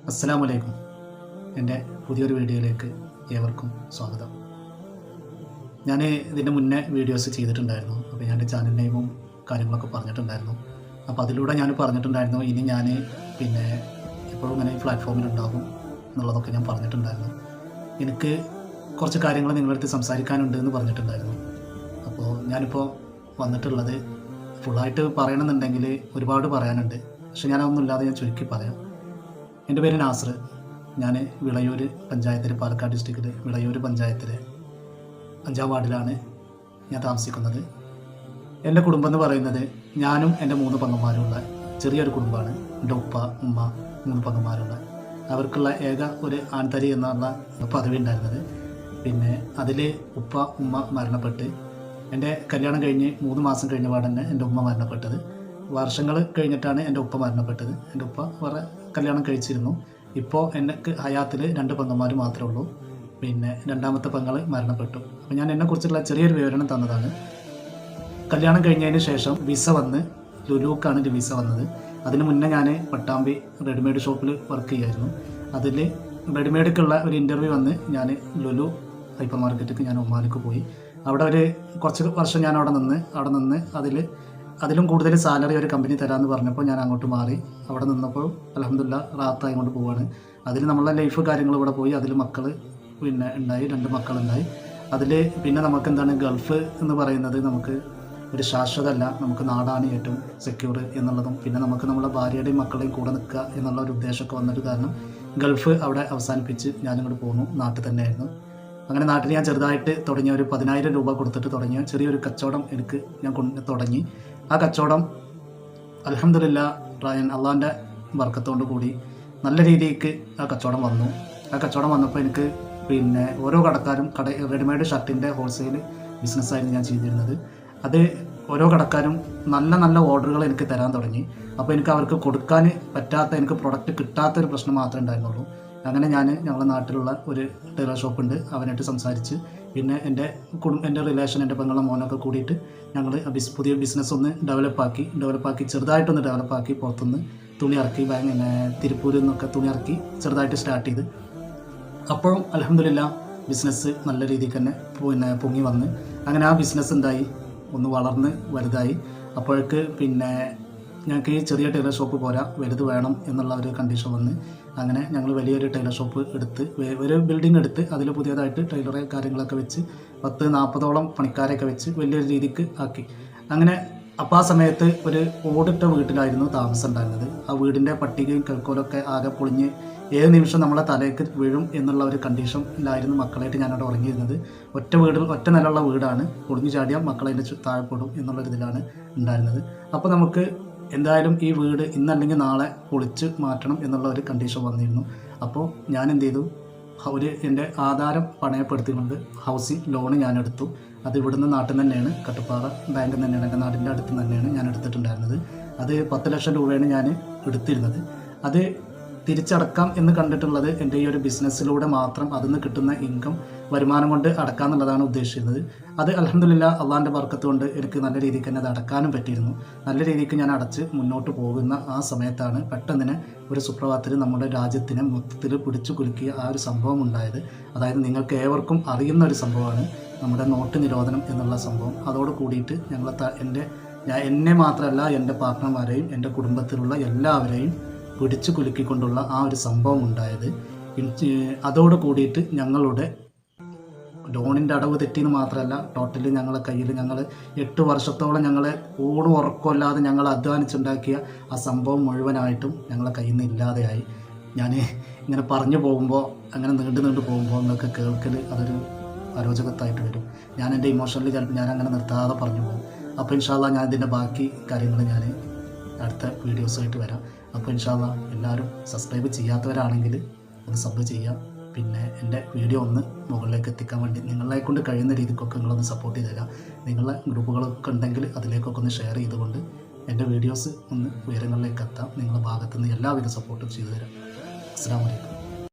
അസ്സലാമു അലൈക്കും. എൻ്റെ പുതിയൊരു വീഡിയോയിലേക്ക് ഏവർക്കും സ്വാഗതം. ഞാൻ ഇതിൻ്റെ മുന്നേ വീഡിയോസ് ചെയ്തിട്ടുണ്ടായിരുന്നു. അപ്പോൾ ഞാൻ എൻ്റെ ചാനൽ നെയിമും കാര്യങ്ങളൊക്കെ പറഞ്ഞിട്ടുണ്ടായിരുന്നു. അപ്പോൾ അതിലൂടെ ഞാൻ പറഞ്ഞിട്ടുണ്ടായിരുന്നു ഇനി ഞാൻ എപ്പോഴും ഇങ്ങനെ ഈ പ്ലാറ്റ്ഫോമിലുണ്ടാകും എന്നുള്ളതൊക്കെ ഞാൻ പറഞ്ഞിട്ടുണ്ടായിരുന്നു. എനിക്ക് കുറച്ച് കാര്യങ്ങൾ നിങ്ങളുടെ അടുത്ത് സംസാരിക്കാനുണ്ട് എന്ന് പറഞ്ഞിട്ടുണ്ടായിരുന്നു. അപ്പോൾ ഞാനിപ്പോൾ വന്നിട്ടുള്ളത് ഫുള്ളായിട്ട് പറയണമെന്നുണ്ടെങ്കിൽ ഒരുപാട് പറയാനുണ്ട്. പക്ഷെ ഞാനതൊന്നുമില്ലാതെ ഞാൻ ചുരുക്കി പറയാം. എൻ്റെ പേര് നാസർ. ഞാൻ വിളയൂർ പഞ്ചായത്തിൽ, പാലക്കാട് ഡിസ്ട്രിക്റ്റിൽ വിളയൂർ പഞ്ചായത്തിലെ 5ാം വാർഡിലാണ് ഞാൻ താമസിക്കുന്നത്. എൻ്റെ കുടുംബം എന്ന് പറയുന്നത് ഞാനും എൻ്റെ 3 പെങ്ങന്മാരുള്ള ചെറിയൊരു കുടുംബമാണ്. എൻ്റെ ഉപ്പ, ഉമ്മ, 3 പെങ്ങന്മാരുള്ള അവർക്കുള്ള ഏക ഒരു ആൺതരി എന്നുള്ള പദവി ഉണ്ടായിരുന്നത്. അതിൽ ഉപ്പ, ഉമ്മ മരണപ്പെട്ട് എൻ്റെ കല്യാണം കഴിഞ്ഞ് 3 മാസം കഴിഞ്ഞ പാടന്നെ എൻ്റെ ഉമ്മ മരണപ്പെട്ടത്. വർഷങ്ങൾ കഴിഞ്ഞിട്ടാണ് എൻ്റെ ഉപ്പ മരണപ്പെട്ടത്. എൻ്റെ ഉപ്പ വേറെ കല്യാണം കഴിച്ചിരുന്നു. ഇപ്പോൾ എനിക്ക് ഹയാത്തിൽ 2 പെങ്ങന്മാർ മാത്രമേ ഉള്ളൂ. രണ്ടാമത്തെ പെങ്ങൾ മരണപ്പെട്ടു. അപ്പോൾ ഞാൻ എന്നെക്കുറിച്ചുള്ള ചെറിയൊരു വിവരണം തന്നതാണ്. കല്യാണം കഴിഞ്ഞതിന് ശേഷം വിസ വന്ന് ലുലുക്കാണ് എൻ്റെ വിസ വന്നത്. അതിന് മുന്നേ ഞാൻ പട്ടാമ്പി റെഡിമെയ്ഡ് ഷോപ്പിൽ വർക്ക് ചെയ്യായിരുന്നു. അതിൽ റെഡിമെയ്ഡൊക്കെയുള്ള ഒരു ഇൻ്റർവ്യൂ വന്ന് ഞാൻ ലുലു ഹൈപ്പർ മാർക്കറ്റിലേക്ക് ഞാൻ ഒമാനിക്ക് പോയി. അവിടെ കുറച്ച് വർഷം ഞാൻ അവിടെ നിന്ന് അതിലും കൂടുതൽ സാലറി ഒരു കമ്പനി തരാമെന്ന് പറഞ്ഞപ്പോൾ ഞാൻ അങ്ങോട്ട് മാറി. അവിടെ നിന്നപ്പോൾ അൽഹംദുലില്ലാഹ് റാഹത്തായി കൊണ്ട് പോവാണ്. അതിൽ നമ്മളെ ലൈഫ് കാര്യങ്ങൾ ഇവിടെ പോയി. അതിൽ മക്കൾ ഉണ്ടായി, 2 മക്കളുണ്ടായി. അതിൽ നമുക്ക് എന്താണ് ഗൾഫ് എന്ന് പറയുന്നത് നമുക്ക് ഒരു ശാശ്വതമല്ല. നമുക്ക് നാടാണ് ഏറ്റവും സെക്യൂർ എന്നുള്ളതും നമുക്ക് നമ്മളെ ഭാര്യയുടെയും മക്കളുടെയും കൂടെ നിൽക്കുക എന്നുള്ള ഒരു ഉദ്ദേശമൊക്കെ വന്നിട്ട് കാരണം ഗൾഫ് അവിടെ അവസാനിപ്പിച്ച് ഞാനിങ്ങോട്ട് പോന്നു. നാട്ടിൽ തന്നെയായിരുന്നു. അങ്ങനെ നാട്ടിൽ ഞാൻ ചെറുതായിട്ട് തുടങ്ങിയ ഒരു 10,000 രൂപ കൊടുത്തിട്ട് തുടങ്ങിയ ചെറിയൊരു കച്ചവടം ഞാൻ തുടങ്ങി. ആ കച്ചവടം അൽഹംദുലില്ലാഹ് അള്ളാഹിൻ്റെ ബർക്കത്തോട് കൂടി നല്ല രീതിക്ക് ആ കച്ചവടം വന്നു. ആ കച്ചവടം വന്നപ്പോൾ എനിക്ക് ഓരോ കടക്കാരും റെഡിമെയ്ഡ് ഷർട്ടിൻ്റെ ഹോൾസെയിൽ ബിസിനസ്സായിരുന്നു ഞാൻ ചെയ്തിരുന്നത്. അത് ഓരോ കടക്കാരും നല്ല നല്ല ഓർഡറുകൾ എനിക്ക് തരാൻ തുടങ്ങി. അപ്പോൾ എനിക്ക് അവർക്ക് കൊടുക്കാൻ പറ്റാത്ത, എനിക്ക് പ്രൊഡക്റ്റ് കിട്ടാത്തൊരു പ്രശ്നം മാത്രമേ ഉണ്ടായിരുന്നുള്ളൂ. അങ്ങനെ ഞങ്ങളുടെ നാട്ടിലുള്ള ഒരു ടൈലർ ഷോപ്പുണ്ട്, അവനായിട്ട് സംസാരിച്ച് എൻ്റെ റിലേഷൻ, എൻ്റെ പെങ്ങളുടെ മോനൊക്കെ കൂടിയിട്ട് ഞങ്ങൾ പുതിയ ബിസിനസ് ഒന്ന് ഡെവലപ്പാക്കി ചെറുതായിട്ടൊന്ന് ഡെവലപ്പാക്കി പുറത്തുനിന്ന് തുണി ഇറക്കി തിരുപ്പൂരിൽ നിന്നൊക്കെ തുണി ഇറക്കി ചെറുതായിട്ട് സ്റ്റാർട്ട് ചെയ്ത്. അപ്പോഴും അൽഹംദുലില്ലാഹ് ബിസിനസ് നല്ല രീതിക്ക് തന്നെ പൊങ്ങി വന്ന് അങ്ങനെ ആ ബിസിനസ് എന്തായി, ഒന്ന് വളർന്ന് വലുതായി. അപ്പോഴേക്ക് ഞങ്ങൾക്ക് ഈ ചെറിയ ടൈലർ ഷോപ്പ് പോരാ, വലുത് വേണം എന്നുള്ള ഒരു കണ്ടീഷൻ വന്ന് അങ്ങനെ ഞങ്ങൾ വലിയൊരു ടൈലർ ഷോപ്പ് എടുത്ത്, ഒരു ബിൽഡിംഗ് എടുത്ത് അതിൽ പുതിയതായിട്ട് ടൈലറെ കാര്യങ്ങളൊക്കെ വെച്ച് 10-40ഓളം പണിക്കാരെയൊക്കെ വെച്ച് വലിയൊരു രീതിക്ക് ആക്കി. അങ്ങനെ അപ്പോൾ ആ സമയത്ത് ഒരു ഓടിട്ട വീട്ടിലായിരുന്നു താമസം ഉണ്ടായിരുന്നത്. ആ വീടിൻ്റെ പട്ടികയും കൽക്കോലൊക്കെ ആകെ പൊളിഞ്ഞ് ഏത് നിമിഷം നമ്മളെ തലയ്ക്ക് വീഴും എന്നുള്ള ഒരു കണ്ടീഷനിലായിരുന്നു മക്കളായിട്ട് ഞാനവിടെ ഉറങ്ങിയിരുന്നത്. ഒറ്റ നിലയുള്ള വീടാണ്, പൊളിഞ്ഞു ചാടിയാൽ മക്കളതിൻ്റെ താഴെപ്പെടും എന്നുള്ളൊരിതിലാണ് ഉണ്ടായിരുന്നത്. അപ്പോൾ നമുക്ക് എന്തായാലും ഈ വീട് ഇന്നല്ലെങ്കിൽ നാളെ പൊളിച്ച് മാറ്റണം എന്നുള്ള ഒരു കണ്ടീഷൻ വന്നിരുന്നു. അപ്പോൾ ഞാൻ എന്ത് ചെയ്തു, എൻ്റെ ആധാരം പണയപ്പെടുത്തിക്കൊണ്ട് ഹൗസിംഗ് ലോണ് ഞാൻ എടുത്തു. അത് ഇവിടുന്ന് നാട്ടിൽ തന്നെയാണ്, കട്ടപ്പാറ ബാങ്കിൽ തന്നെയാണ്, എൻ്റെ നാടിൻ്റെ അടുത്ത് തന്നെയാണ് ഞാൻ എടുത്തിട്ടുണ്ടായിരുന്നത്. അത് 10 ലക്ഷം രൂപയാണ് ഞാൻ എടുത്തിരുന്നത്. അത് തിരിച്ചടക്കാം എന്ന് കണ്ടിട്ടുള്ളത് എൻ്റെ ഈ ഒരു ബിസിനസ്സിലൂടെ മാത്രം അതിൽ നിന്ന് കിട്ടുന്ന ഇൻകം വരുമാനം കൊണ്ട് അടക്കാമെന്നുള്ളതാണ് ഉദ്ദേശിച്ചിരുന്നത്. അത് അൽഹംദുലില്ലാഹ് അള്ളാഹിൻ്റെ ബർക്കത്ത് കൊണ്ട് എനിക്ക് നല്ല രീതിക്ക് തന്നെ അത് അടക്കാനും പറ്റിയിരുന്നു. നല്ല രീതിക്ക് ഞാൻ അടച്ച് മുന്നോട്ട് പോകുന്ന ആ സമയത്താണ് പെട്ടെന്ന് ഒരു സുപ്രഭാതത്തിൽ നമ്മുടെ രാജ്യത്തിനെ മൊത്തത്തിൽ പിടിച്ചു കുലുക്കിയ ആ ഒരു സംഭവം ഉണ്ടായത്. അതായത് നിങ്ങൾക്ക് ഏവർക്കും അറിയുന്ന ഒരു സംഭവമാണ് നമ്മുടെ നോട്ട് നിരോധനം എന്നുള്ള സംഭവം. അതോട് കൂടിയിട്ട് എന്നെ മാത്രമല്ല എൻ്റെ പാർട്ട്ണർമാരെയും എൻ്റെ കുടുംബത്തിലുള്ള എല്ലാവരെയും പിടിച്ചു കുലുക്കിക്കൊണ്ടുള്ള ആ ഒരു സംഭവം ഉണ്ടായത്. അതോട് കൂടിയിട്ട് ഞങ്ങളുടെ ലോണിൻ്റെ അടവ് തെറ്റിയെന്ന് മാത്രമല്ല, ടോട്ടലി ഞങ്ങളെ കയ്യിൽ 8 വർഷത്തോളം ഞങ്ങളെ ഊണും ഉറക്കമില്ലാതെ ഞങ്ങൾ അധ്വാനിച്ചുണ്ടാക്കിയ ആ സംഭവം മുഴുവനായിട്ടും ഞങ്ങളെ കയ്യിൽ നിന്ന് ഇല്ലാതെയായി. ഞാൻ ഇങ്ങനെ പറഞ്ഞു പോകുമ്പോൾ, അങ്ങനെ നീണ്ടു പോകുമ്പോൾ നിങ്ങൾക്ക് കേൾക്കൽ അതൊരു അരോചകത്തായിട്ട് വരും. ഞാൻ എൻ്റെ ഇമോഷണലി ചിലപ്പോൾ ഞാൻ അങ്ങനെ നിർത്താതെ പറഞ്ഞു പോകും. അപ്പോൾ ഇൻഷാ അല്ലാഹ് ഞാൻ ഇതിൻ്റെ ബാക്കി കാര്യങ്ങൾ ഞാൻ അടുത്ത വീഡിയോസായിട്ട് വരാം. അപ്പോൾ ഇൻഷാ അല്ലാഹ് എല്ലാവരും സബ്സ്ക്രൈബ് ചെയ്യാത്തവരാണെങ്കിൽ ഒന്ന് സബ് ചെയ്യുക. എൻ്റെ വീഡിയോ ഒന്ന് മുകളിലേക്ക് എത്തിക്കാൻ വേണ്ടി നിങ്ങളെ കൊണ്ട് കഴിയുന്ന രീതിക്കൊക്കെ നിങ്ങളൊന്ന് സപ്പോർട്ട് ചെയ്ത് തരാം. നിങ്ങളുടെ ഗ്രൂപ്പുകളൊക്കെ ഉണ്ടെങ്കിൽ അതിലേക്കൊക്കെ ഒന്ന് ഷെയർ ചെയ്തുകൊണ്ട് എൻ്റെ വീഡിയോസ് ഒന്ന് ഉയരങ്ങളിലേക്ക് എത്താം. നിങ്ങളുടെ ഭാഗത്തുനിന്ന് എല്ലാവിധ സപ്പോർട്ടും ചെയ്തു തരാം. അസ്സലാമു അലൈക്കും.